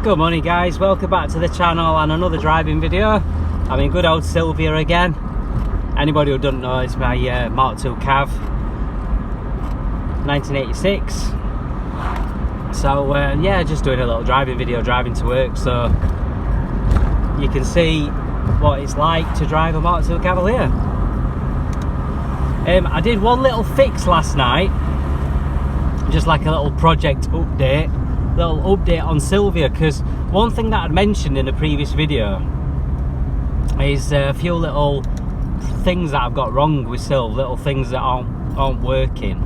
Good morning guys, welcome back to the channel and another driving video. I'm in good old Silvia again. Anybody who doesn't know, it's my Mark II Cav 1986. So yeah, just doing a little driving video, driving to work, so you can see what it's like to drive a Mark II Cavalier. I did one little fix last night, just like a little project update. Little update on Silvia, because one thing that I'd mentioned in a previous video is a few little things that I've got wrong with Sil, little things that aren't working,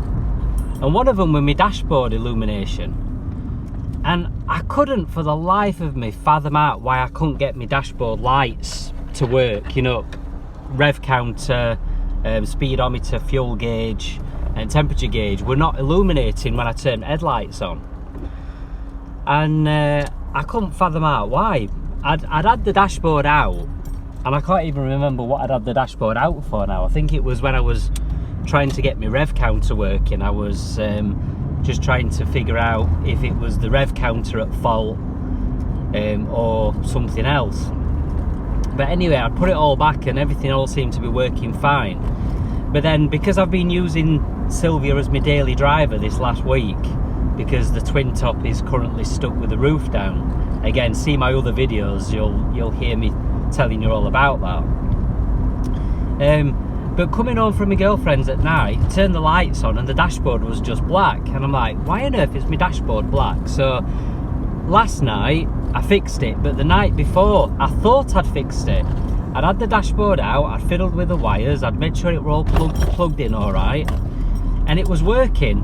and one of them was my dashboard illumination, and I couldn't for the life of me fathom out why I couldn't get my dashboard lights to work. You know, rev counter, speedometer, fuel gauge and temperature gauge were not illuminating when I turned headlights on. And I couldn't fathom out why. I'd had the dashboard out, and I can't even remember what I'd had the dashboard out for now. I think it was when I was trying to get my rev counter working. I was just trying to figure out if it was the rev counter at fault or something else. But anyway, I put it all back and everything all seemed to be working fine. But then, because I've been using Silvia as my daily driver this last week, because the Twintop is currently stuck with the roof down. Again, see my other videos, you'll hear me telling you all about that. But coming home from my girlfriend's at night, turned the lights on and the dashboard was just black, and I'm like, why on earth is my dashboard black? So last night I fixed it, but the night before I thought I'd fixed it. I'd had the dashboard out, I'd fiddled with the wires, I'd made sure it were all plugged in all right, and it was working.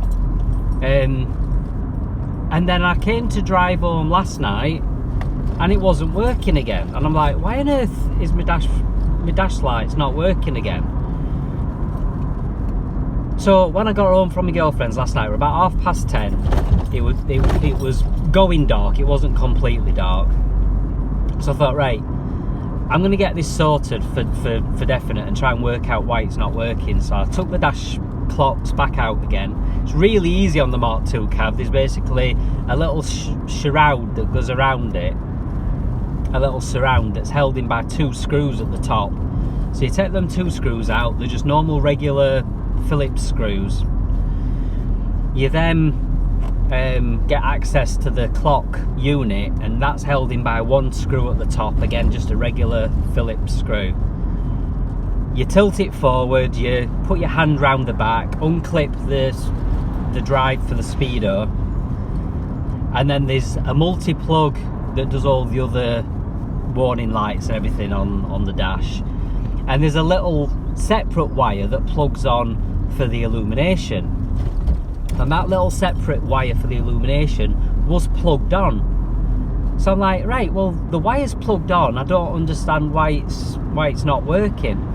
And then I came to drive home last night and it wasn't working again, and I'm like, why on earth is my dash lights not working again? So when I got home from my girlfriend's last night, we're about 10:30. It was going dark, it wasn't completely dark. So I thought, right, I'm gonna get this sorted for definite and try and work out why it's not working. So I took the dash clocks back out again. It's really easy on the Mark II Cav. There's basically a little shroud that goes around it, a little surround that's held in by two screws at the top. So you take them two screws out, they're just normal regular Phillips screws. You then get access to the clock unit, and that's held in by one screw at the top, again just a regular Phillips screw. You tilt it forward, you put your hand round the back, unclip the drive for the speedo, and then there's a multi-plug that does all the other warning lights and everything on the dash, and there's a little separate wire that plugs on for the illumination, and that little separate wire for the illumination was plugged on. So I'm like, right, well, the wire's plugged on, I don't understand why it's not working.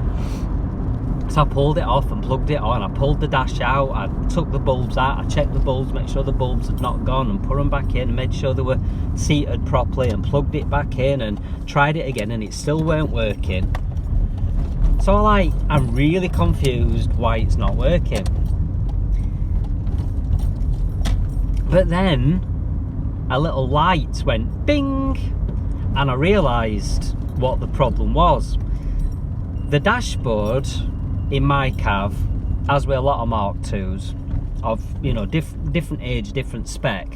So I pulled it off and plugged it on. I pulled the dash out, I took the bulbs out, I checked the bulbs, make sure the bulbs had not gone, and put them back in, and made sure they were seated properly, and plugged it back in and tried it again, and it still weren't working. So I'm really confused why it's not working. But then a little light went bing, and I realised what the problem was. The dashboard in my Cav, as with a lot of Mark IIs of, you know, different age, different spec,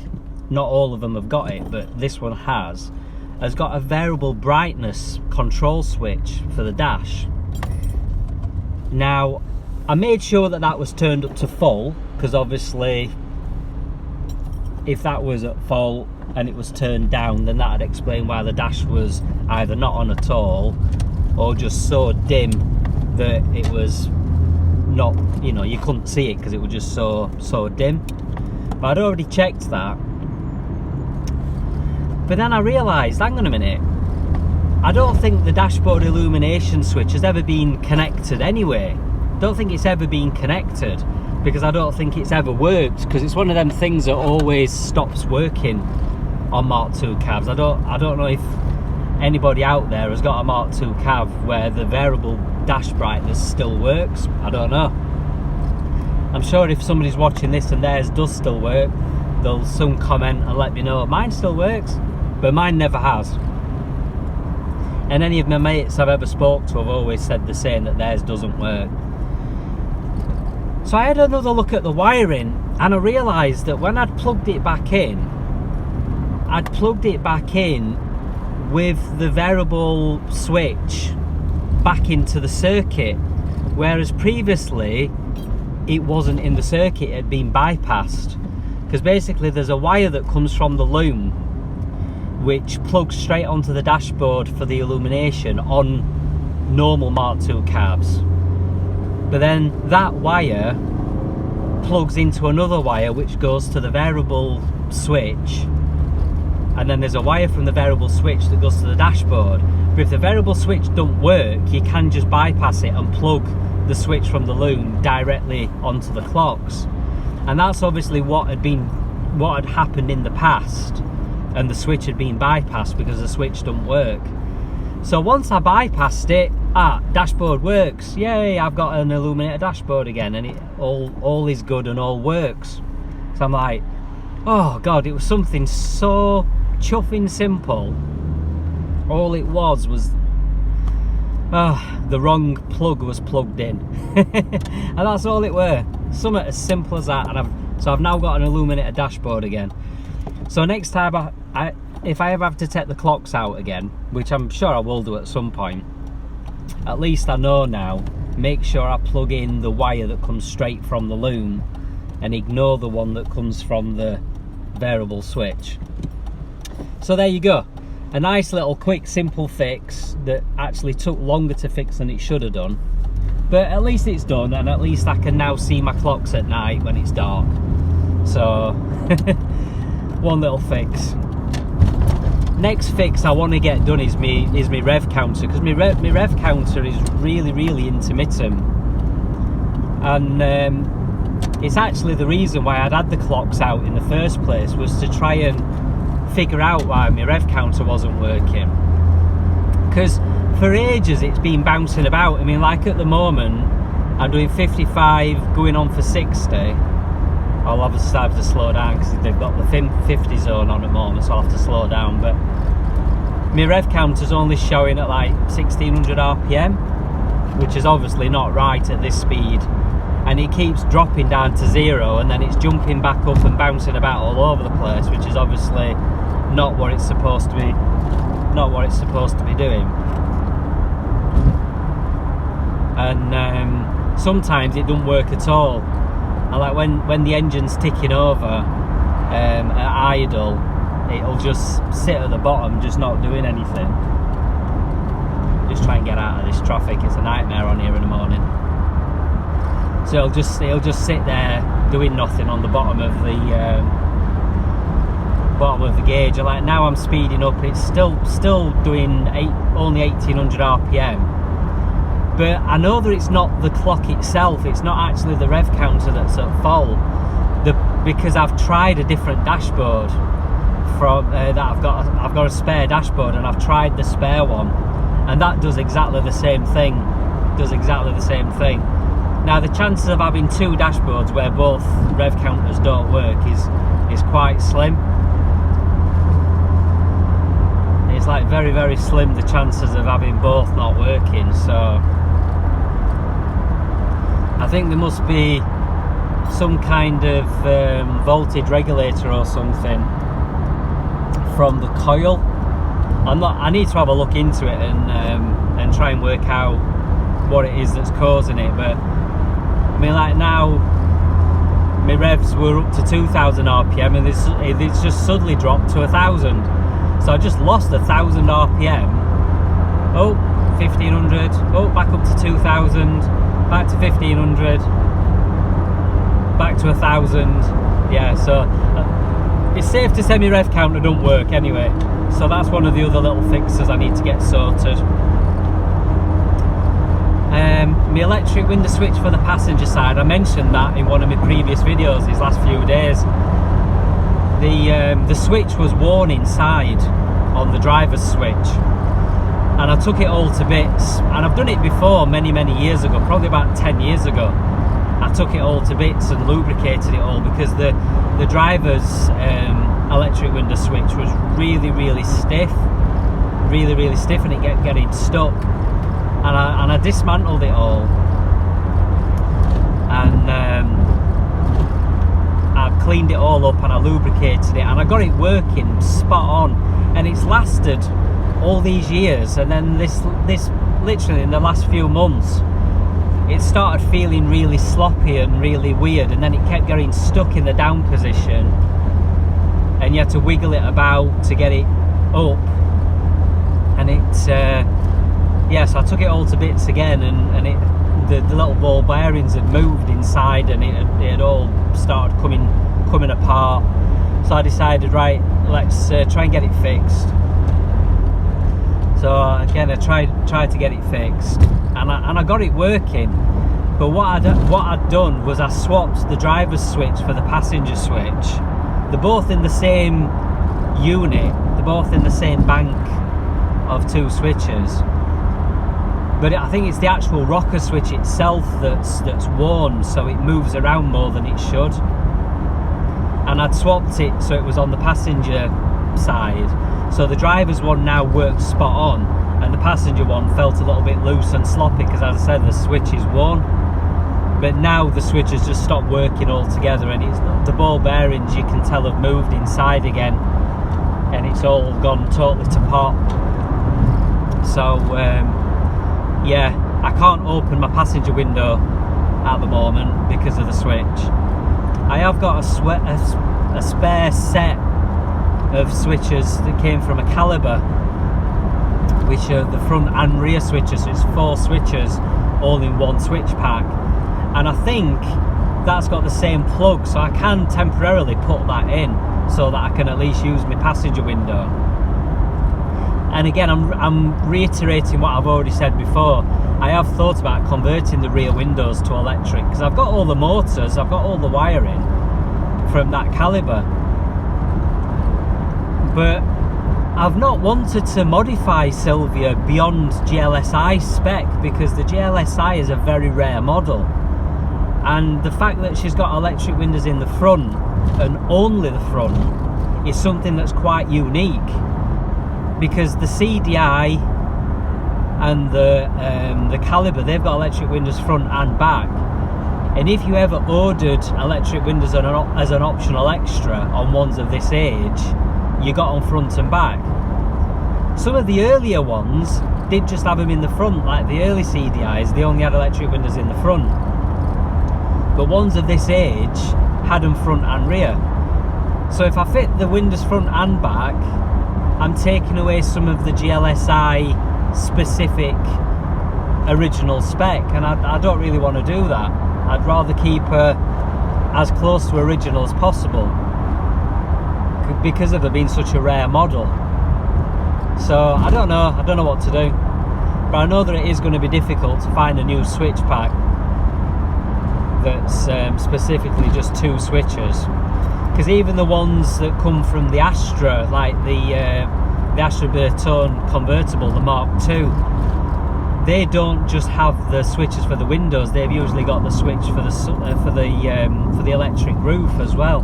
not all of them have got it, but this one has got a variable brightness control switch for the dash. Now I made sure that was turned up to full, because obviously if that was at fault and it was turned down, then that'd explain why the dash was either not on at all or just so dim that it was not, you know, you couldn't see it because it was just so dim. But I'd already checked that. But then I realised, hang on a minute, I don't think the dashboard illumination switch has ever been connected anyway. Don't think it's ever been connected, because I don't think it's ever worked, because it's one of them things that always stops working on Mark II Cavs. I don't know if anybody out there has got a Mark II Cav where the variable dash brightness still works. I don't know. I'm sure if somebody's watching this and theirs does still work, they'll soon comment and let me know. Mine still works. but mine never has. And any of my mates I've ever spoke to have always said the same, that theirs doesn't work. So I had another look at the wiring, and I realised that when I'd plugged it back in, with the variable switch back into the circuit, whereas previously it wasn't in the circuit, it had been bypassed. Because basically there's a wire that comes from the loom which plugs straight onto the dashboard for the illumination on normal Mark II cabs. But then that wire plugs into another wire which goes to the variable switch, and then there's a wire from the variable switch that goes to the dashboard. But if the variable switch don't work, you can just bypass it and plug the switch from the loom directly onto the clocks. And that's obviously what had happened in the past, and the switch had been bypassed because the switch don't work. So once I bypassed it, dashboard works, yay, I've got an illuminated dashboard again, and it all is good and all works. So I'm like, oh god, it was something so chuffing simple. All it was the wrong plug was plugged in. And that's all it were. Something as simple as that. And I've now got an illuminated dashboard again. So next time if I ever have to take the clocks out again, which I'm sure I will do at some point, at least I know now, make sure I plug in the wire that comes straight from the loom and ignore the one that comes from the variable switch. So there you go, a nice little quick simple fix that actually took longer to fix than it should have done, but at least it's done, and at least I can now see my clocks at night when it's dark. So one little fix. Next fix I want to get done is me rev counter, because my rev counter is really intermittent, and it's actually the reason why I'd had the clocks out in the first place, was to try and figure out why my rev counter wasn't working. Because for ages it's been bouncing about. I mean, like at the moment I'm doing 55 going on for 60. I'll obviously have to slow down because they've got the 50 zone on at the moment, so I'll have to slow down. But my rev counter's only showing at like 1600 RPM, which is obviously not right at this speed. And it keeps dropping down to 0, and then it's jumping back up and bouncing about all over the place, which is obviously not what it's supposed to be doing. And sometimes it doesn't work at all. And like when the engine's ticking over at idle, it'll just sit at the bottom, just not doing anything. Just try and get out of this traffic. It's a nightmare on here in the morning. So it'll just sit there doing nothing on the bottom of the gauge. And like now I'm speeding up, it's still doing only 1800 RPM. But I know that it's not the clock itself, it's not actually the rev counter that's at fault, because I've tried a different dashboard from that I've got a spare dashboard, and I've tried the spare one, and that does exactly the same thing. Now the chances of having two dashboards where both rev counters don't work is quite slim. It's like very slim, the chances of having both not working. So I think there must be some kind of voltage regulator or something from the coil. I need to have a look into it and try and work out what it is that's causing it. But I mean, like now my revs were up to 2000 RPM, and it's just suddenly dropped to 1000. So I just lost 1000 RPM. Oh, 1500. Oh, back up to 2000. Back to 1500. Back to 1000. Yeah, so it's safe to say my rev counter don't work anyway. So that's one of the other little fixes I need to get sorted. My electric window switch for the passenger side, I mentioned that in one of my previous videos these last few days. The switch was worn inside on the driver's switch, and I took it all to bits, and I've done it before many years ago, probably about 10 years ago. I took it all to bits and lubricated it all, because the drivers electric window switch was really stiff, and it kept getting stuck, and I dismantled it all, and I cleaned it all up and I lubricated it, and I got it working spot on, and it's lasted all these years. And then this literally in the last few months, it started feeling really sloppy and really weird, and then it kept getting stuck in the down position, and you had to wiggle it about to get it up, and so I took it all to bits again, and the little ball bearings had moved inside, and it had all started coming apart. So I decided, right, let's try and get it fixed. So again, I tried to get it fixed, and I got it working. But what I'd done was I swapped the driver's switch for the passenger switch. They're both in the same unit, they're both in the same bank of two switches. But I think it's the actual rocker switch itself that's worn, so it moves around more than it should. And I'd swapped it so it was on the passenger side. So the driver's one now works spot on, and the passenger one felt a little bit loose and sloppy because, as I said, the switch is worn. But now the switch has just stopped working altogether, and the ball bearings, you can tell, have moved inside again, and it's all gone totally to pot. So yeah, I can't open my passenger window at the moment because of the switch. I have got a spare set of switches that came from a Cavalier, which are the front and rear switches, so it's 4 switches all in one switch pack, and I think that's got the same plug, so I can temporarily put that in so that I can at least use my passenger window. And again, I'm reiterating what I've already said before. I have thought about converting the rear windows to electric, because I've got all the motors, I've got all the wiring from that Cavalier, but I've not wanted to modify Silvia beyond GLSI spec, because the GLSI is a very rare model, and the fact that she's got electric windows in the front, and only the front, is something that's quite unique, because the CDI and the Cavalier, they've got electric windows front and back, and if you ever ordered electric windows as an optional extra on ones of this age, you got on front and back. Some of the earlier ones did just have them in the front, like the early CDIs, they only had electric windows in the front, but ones of this age had them front and rear. So if I fit the windows front and back, I'm taking away some of the GLSI specific original spec, and I don't really want to do that. I'd rather keep her as close to original as possible, because of it being such a rare model. So I don't know what to do, but I know that it is going to be difficult to find a new switch pack that's specifically just 2 switches, because even the ones that come from the Astra, like the Astra Bertone convertible, the Mark II, they don't just have the switches for the windows, they've usually got the switch for the electric roof as well.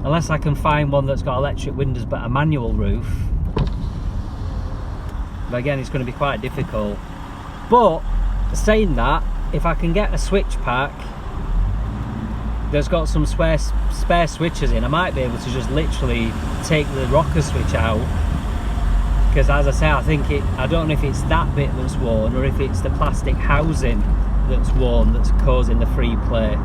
Unless I can find one that's got electric windows but a manual roof. But again, it's going to be quite difficult. But saying that, if I can get a switch pack that's got some spare switches in, I might be able to just literally take the rocker switch out, because as I say, I don't know if it's that bit that's worn or if it's the plastic housing that's worn that's causing the free play.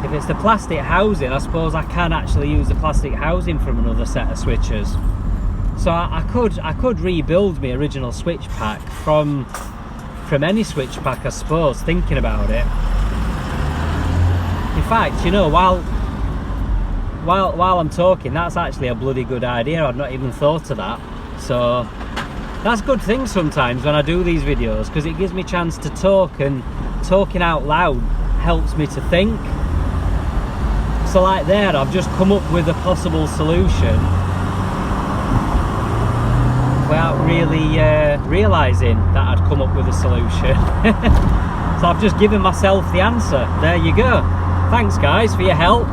If it's the plastic housing, I suppose I can actually use the plastic housing from another set of switches. So I could rebuild my original switch pack from any switch pack, I suppose, thinking about it. In fact, you know, while I'm talking, that's actually a bloody good idea. I've not even thought of that. So that's a good thing sometimes when I do these videos, because it gives me a chance to talk, and talking out loud helps me to think. So like there, I've just come up with a possible solution without really realising that I'd come up with a solution. So I've just given myself the answer. There you go. Thanks guys for your help.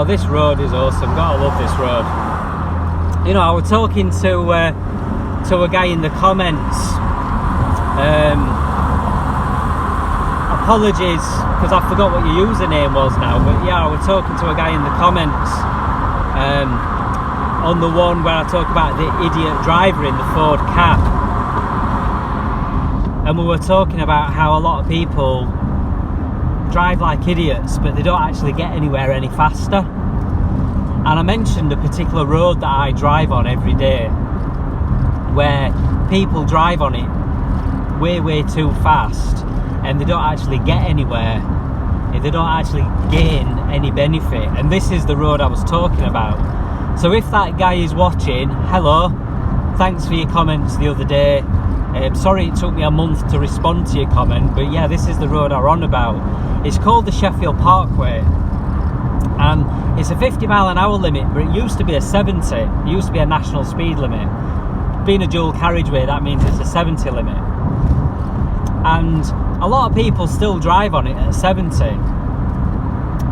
this road is awesome. Gotta love this road. You know, I was talking to a guy in the comments. Apologies, because I forgot what your username was now. But yeah, I was talking to a guy in the comments on the one where I talk about the idiot driver in the Ford cab. And we were talking about how a lot of people drive like idiots, but they don't actually get anywhere any faster. And I mentioned a particular road that I drive on every day, where people drive on it way too fast, and they don't actually get anywhere, and they don't actually gain any benefit. And this is the road I was talking about. So if that guy is watching, hello, thanks for your comments the other day. Sorry it took me a month to respond to your comment, but yeah, this is the road I'm on about. It's called the Sheffield Parkway, and it's a 50-mile-an-hour limit, but it used to be a 70. It used to be a national speed limit. Being a dual carriageway, that means it's a 70 limit. And a lot of people still drive on it at 70.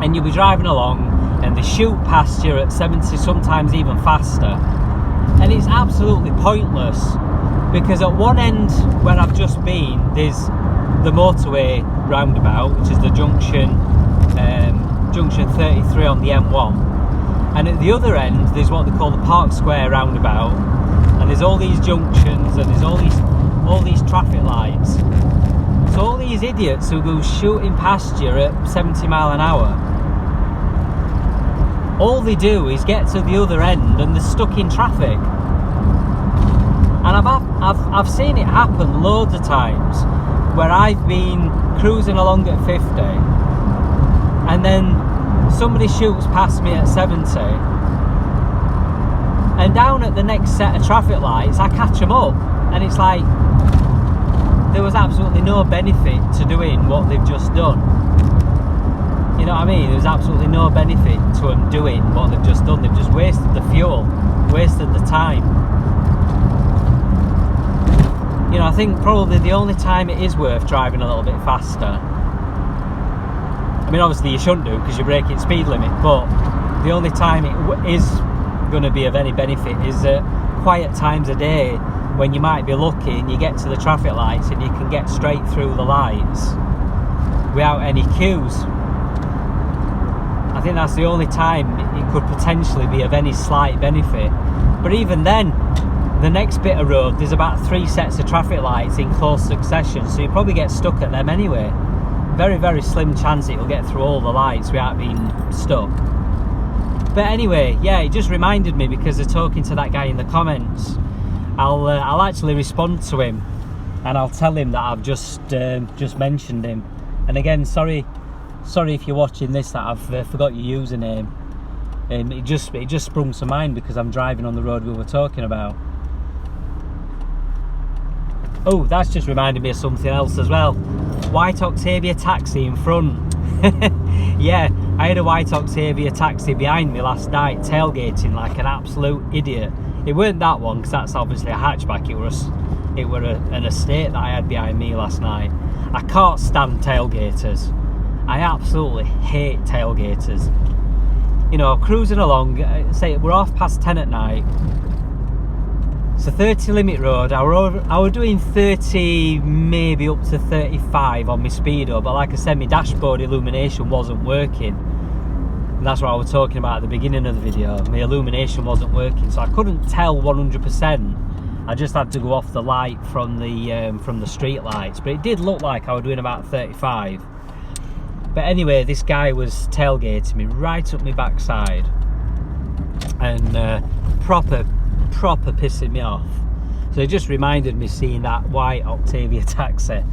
And you'll be driving along, and they shoot past you at 70, sometimes even faster. And it's absolutely pointless, because at one end where I've just been, there's the motorway roundabout, which is the junction 33 on the M1, and at the other end there's what they call the Park Square roundabout, and there's all these junctions, and there's all these traffic lights. So all these idiots who go shooting past you at 70 mile an hour, all they do is get to the other end and they're stuck in traffic. And I've seen it happen loads of times, where I've been cruising along at 50, and then somebody shoots past me at 70, and down at the next set of traffic lights I catch them up, and it's like there was absolutely no benefit to doing what they've just done. You know what I mean? There was absolutely no benefit to them doing what they've just done. They've just wasted the fuel, wasted the time. You know, I think probably the only time it is worth driving a little bit faster, I mean, obviously you shouldn't do because you're breaking speed limit, but the only time it is going to be of any benefit is at quiet times of day, when you might be lucky and you get to the traffic lights and you can get straight through the lights without any queues. I think that's the only time it could potentially be of any slight benefit. But even then, the next bit of road, there's about 3 sets of traffic lights in close succession, so you probably get stuck at them anyway. Very slim chance it'll get through all the lights without being stuck. But anyway, yeah, it just reminded me, because they're talking to that guy in the comments. I'll actually respond to him, and I'll tell him that I've just mentioned him. And again, sorry if you're watching this that I've forgot your username. It just sprung to mind because I'm driving on the road we were talking about. Oh, that's just reminded me of something else as well. White Octavia taxi in front. Yeah, I had a white Octavia taxi behind me last night, tailgating like an absolute idiot. It weren't that one, because that's obviously a hatchback. It were an estate that I had behind me last night. I can't stand tailgaters. I absolutely hate tailgaters. You know, cruising along, say we're 10:30 at night. It's a 30 limit road. I were doing 30, maybe up to 35 on my speedo, but like I said, my dashboard illumination wasn't working. And that's what I was talking about at the beginning of the video. My illumination wasn't working, so I couldn't tell 100%. I just had to go off the light from the street lights, but it did look like I was doing about 35. But anyway, this guy was tailgating me right up my backside, and proper pissing me off. So it just reminded me seeing that white Octavia taxi.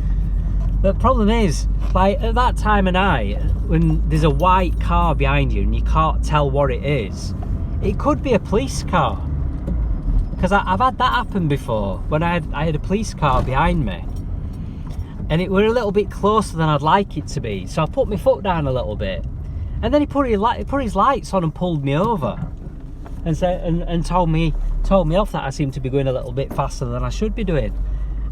The problem is, like, at that time of night, when there's a white car behind you and you can't tell what it is, it could be a police car. Because I've had that happen before, when I had a police car behind me, and it were a little bit closer than I'd like it to be. So I put my foot down a little bit, and then he put his lights on and pulled me over, and said and told me off that I seemed to be going a little bit faster than I should be doing.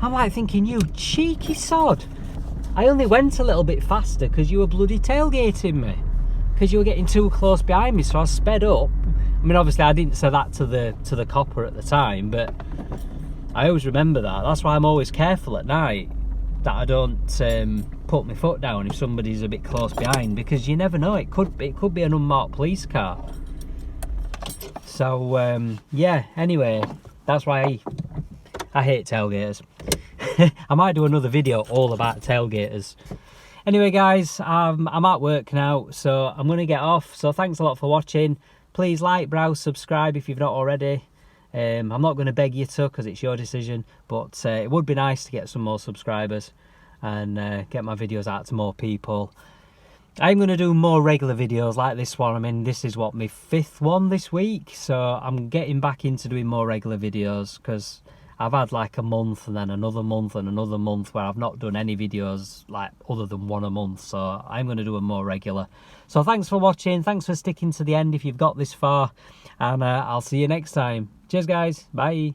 I'm like thinking, you cheeky sod, I only went a little bit faster because you were bloody tailgating me. because you were getting too close behind me, so I sped up. I mean, obviously I didn't say that to the copper at the time, but I always remember that. That's why I'm always careful at night that I don't put my foot down if somebody's a bit close behind, because you never know, it could be an unmarked police car. So yeah, anyway, that's why I hate tailgaters. I might do another video all about tailgaters. Anyway guys, I'm at work now, so I'm going to get off. So thanks a lot for watching. Please like, browse, subscribe if you've not already. I'm not going to beg you to, because it's your decision, but it would be nice to get some more subscribers and get my videos out to more people. I'm going to do more regular videos like this one. I mean, this is what, my 5th one this week, so I'm getting back into doing more regular videos, because I've had like a month and then another month and another month where I've not done any videos like other than one a month, so I'm going to do them more regular. So thanks for watching, thanks for sticking to the end if you've got this far, and I'll see you next time. Cheers guys, bye.